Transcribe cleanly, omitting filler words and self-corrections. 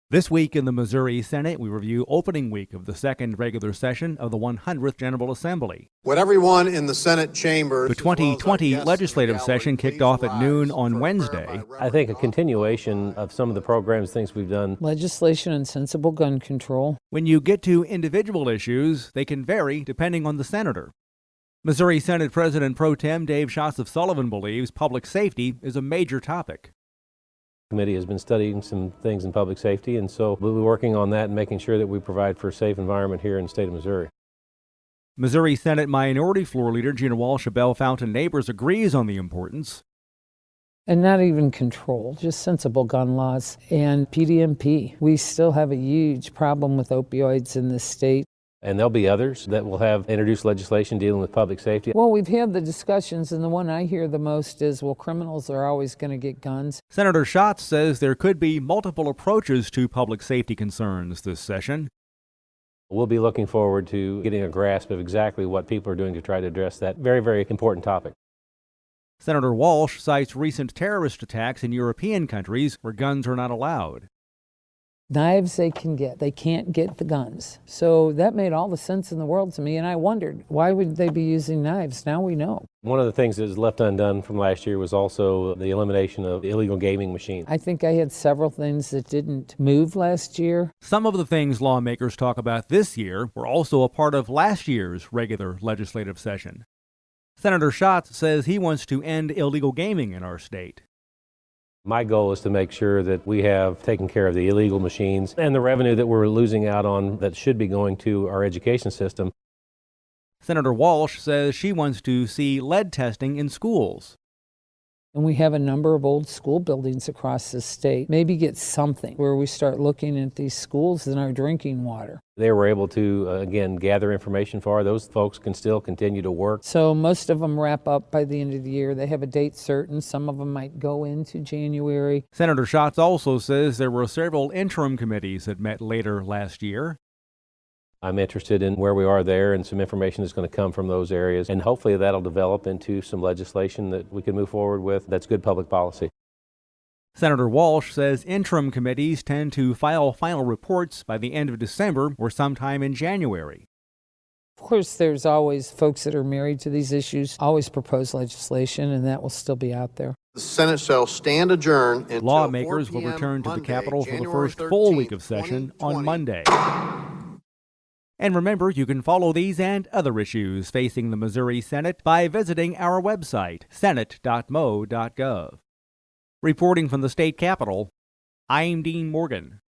This week in the Missouri Senate, we review opening week of the second regular session of the 100th General Assembly. Would everyone in the Senate chambers... The 2020 legislative session kicked off at noon on Wednesday. I think a continuation of some of the programs, things we've done. Legislation and sensible gun control. When you get to individual issues, they can vary depending on the senator. Missouri Senate President Pro Tem Dave Sullivan believes public safety is a major topic. The committee has been studying some things in public safety, and so we'll be working on that and making sure that we provide for a safe environment here in the state of Missouri. Missouri Senate Minority Floor Leader Gina Walsh of Bellefontaine Neighbors agrees on the importance. And not even control, just sensible gun laws and PDMP. We still have a huge problem with opioids in this state. And there'll be others that will have introduced legislation dealing with public safety. Well, we've had the discussions, and the one I hear the most is, well, criminals are always going to get guns. Senator Schatz says there could be multiple approaches to public safety concerns this session. We'll be looking forward to getting a grasp of exactly what people are doing to try to address that very, very important topic. Senator Walsh cites recent terrorist attacks in European countries where guns are not allowed. Knives they can get. They can't get the guns. So that made all the sense in the world to me, and I wondered, why would they be using knives? Now we know. One of the things that was left undone from last year was also the elimination of illegal gaming machines. I think I had several things that didn't move last year. Some of the things lawmakers talk about this year were also a part of last year's regular legislative session. Senator Schatz says he wants to end illegal gaming in our state. My goal is to make sure that we have taken care of the illegal machines and the revenue that we're losing out on that should be going to our education system. Senator Walsh says she wants to see lead testing in schools. And we have a number of old school buildings across the state. Maybe get something where we start looking at these schools and our drinking water. They were able to, again, gather information for those folks can still continue to work. So most of them wrap up by the end of the year. They have a date certain. Some of them might go into January. Senator Schatz also says there were several interim committees that met later last year. I'm interested in where we are there, and some information is going to come from those areas, and hopefully that'll develop into some legislation that we can move forward with that's good public policy. Senator Walsh says interim committees tend to file final reports by the end of December or sometime in January. Of course, there's always folks that are married to these issues, always propose legislation, and that will still be out there. The Senate shall stand adjourned until Lawmakers 4 will return to the Monday, Capitol for the January first full 13th, week of session 2020. on Monday. And remember, you can follow these and other issues facing the Missouri Senate by visiting our website, senate.mo.gov. Reporting from the state capitol, I'm Dean Morgan.